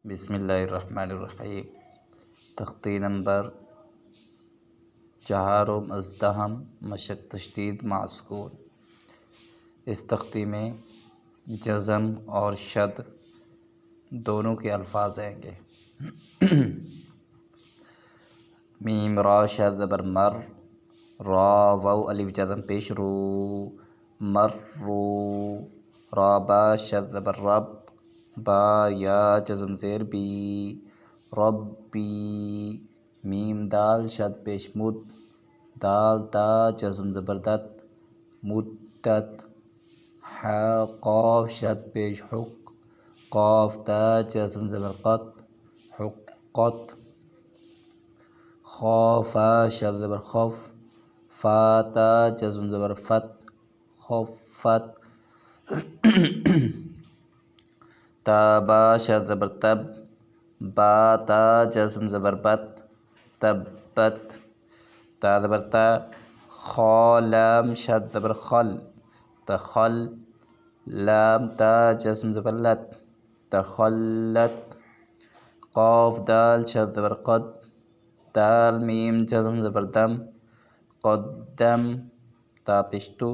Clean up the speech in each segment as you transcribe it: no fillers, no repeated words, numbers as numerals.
بسم اللہ الرحمن الرحیم۔ تختی نمبر 4 ازدہم مشق تشدید مع سکون۔ اس تختی میں جزم اور شد دونوں کے الفاظ آئیں گے۔ میم را شد زبر مر، را واو الف جزم پیش رو، مر رو، را با شد زبر رب، با یا جزم زیر بی، ربی، میم دال شد پیش مد، دال تا جزم زبردت، مدت، ح قاف شد پیش حق، قاف تا جزم زبرقت، حقت، خافا شد زبر خف، فا تا جزم زبر فت، خفت، تابا شد زبر تب، با تا جزم زبر بت، تبت، تا زبر تا، خا لام شد زبر خل، تخل، لام تا جزم زبر لت، تخلت، قاف دال شد زبر قد، دال میم جزم زبر دم، قدم، تا پیشتو،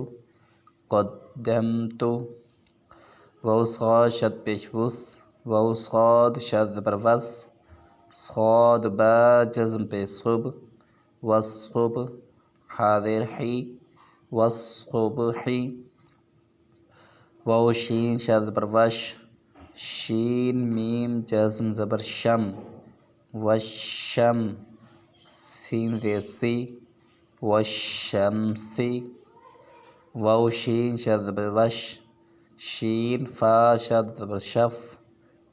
قدمتو، واو صاد شد پیش وس، واو صاد شد زبر وس، صاد با جزم پیش صب، والصب، حاضر حی، والصبحی، واو شین شد زبر وش، شین میم جزم زبر شم، والشم، سین زیر سی، والشمسی، واو شین شد زبر وش، شین فا شد زبر شف،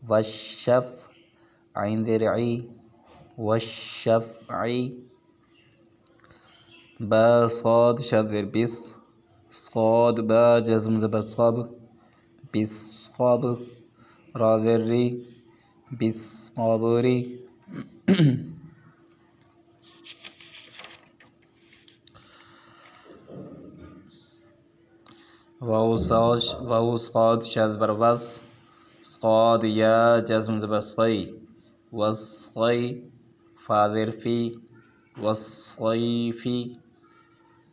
والشف، عین زیر عی، والشفعی، با صاد شد زیر بس، صاد با جزم زبر صب، بالصب، را زیر ری، بالصبری، واو صاد شد زبر وس، صاد یا جزم زبر صی، والصی، فا زیر فی، والصیفی،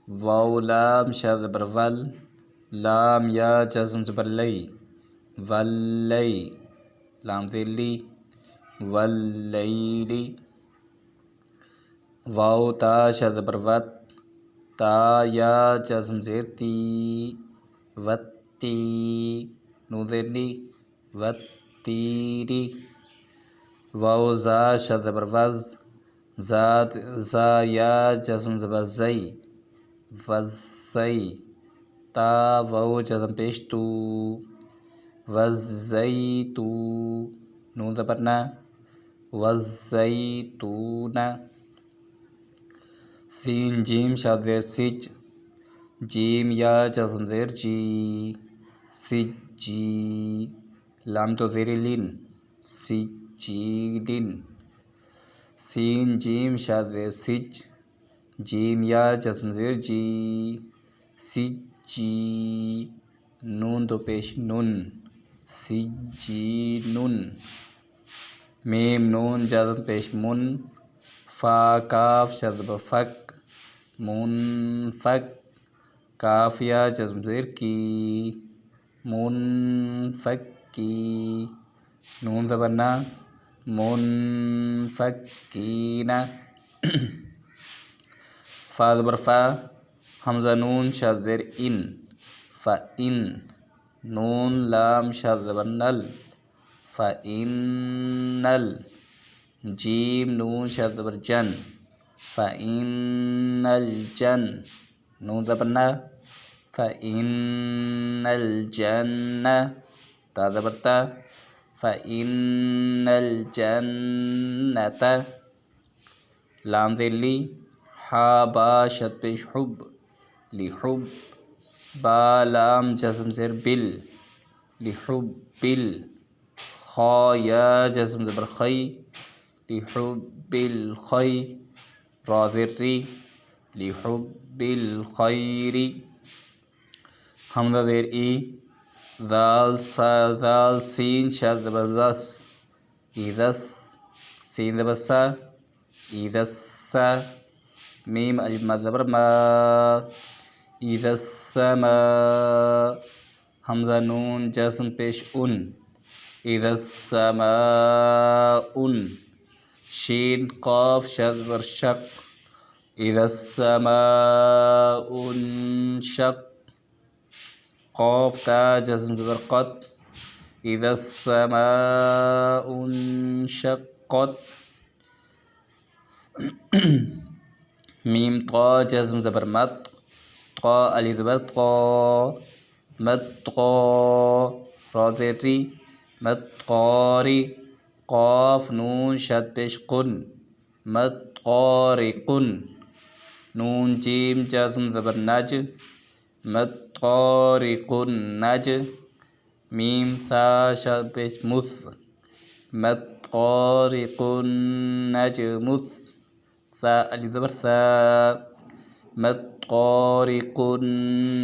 واو لام شد زبر ول، لام یا جزم زبر لی، واللی، لام زیر لی، واللیلی، واو تا شد زبر وت، تا یا جزم زیر تی، وتی، نون زیر نی، وتیری، واو زا شد زبر وز، زا یا جزم زبر زی، وزی، تا واو جزم پیش تو، وزیتو، نون زبر نا، وزیتون، سین جیم شد زیر سج، جیم یا جزم زیر جی، سجی، لام تو زیر لین، سجیلین، سین جیم شد زیر سج، جیم یا جزم زیر جی، سجی، نون تو پیش نن، سجینن، میم نون جزم پیش من، فا کاف شد زبر فک، منفک، کاف یا جزم زیر کی، منفکی، نون زبر نا، منفکین، فا زبر فا، حمزہ نون شد زیر ان، فإن، نون لام شد زبر نل، فإنل، جیم نون شد زبر جن، فإن الجن، نون زبر نا، فإن الجنة، تا زبر تا، فإن الجنة، لام زیر لی، حا با شد پیش حب، لحب، با لام جزم زیر بل، لحب، خا یا جزم زبر خی، لحب الخی، را زیر ری، لحب الخیر، حمزہ زیر ای، ذال سین شد زبر زس، اذس سین زبر سا اذس سا میم الف مد زبر ما اذا السماء حمزہ نون جزم پیش ان اذا السماء شین قاف شد بر شق اذا السماء انشق قاف تا جزم زبر قط اذا السماء انشقت میم طا جزم زبر مت طا الف زبر طا متقا را زیر ری متقاری قاف نون شد پیش قن متقارقن نون جیم جزم زبر نج متقارقن نج میم سا شد پیش مس متقارقن نجمس سا الف زبر سا متقارقن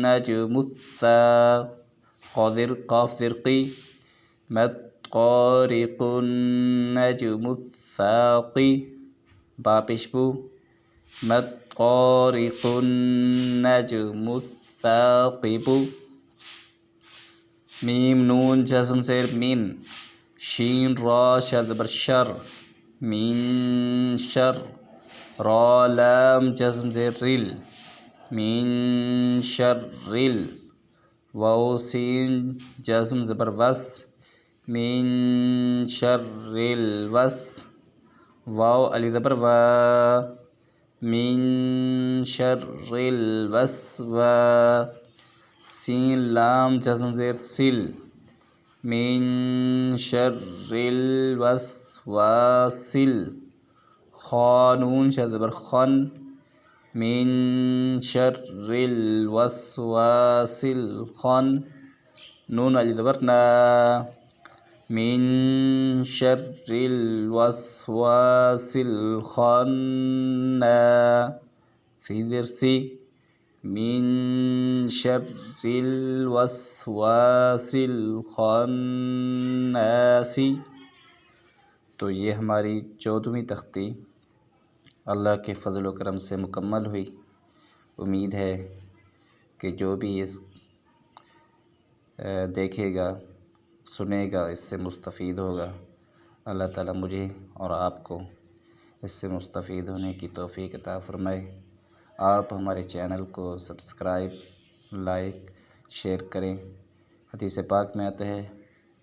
نجمسا قاذر قاف زرقی متقارقن نجمساقی با پیش بو متقارقن نجمساقبو میم نون جزم زیر مین شین را شد بر شر مین شر را لام جزم زیر ریل مین شر ریل واو سین جزم زبر وس مین شر الوس واو الف زبر وا مین شر الوسوا سین لام جزم زیر سل من شر الوسواسل خانون شد بر خن من شر الوسواسل خن نون الف زبر نا من شر الوسواسل خنا سین زیر سی من شر الوسواس الخناس. تو یہ ہماری 14ویں تختی اللہ کے فضل و کرم سے مکمل ہوئی. امید ہے کہ جو بھی اس دیکھے گا سنے گا اس سے مستفید ہوگا. اللہ تعالیٰ مجھے اور آپ کو اس سے مستفید ہونے کی توفیق عطا فرمائے. آپ ہمارے چینل کو سبسکرائب لائک شیئر کریں. حدیث پاک میں آتا ہے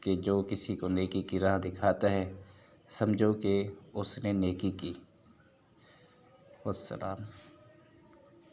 کہ جو کسی کو نیکی کی راہ دکھاتا ہے سمجھو کہ اس نے نیکی کی. والسلام.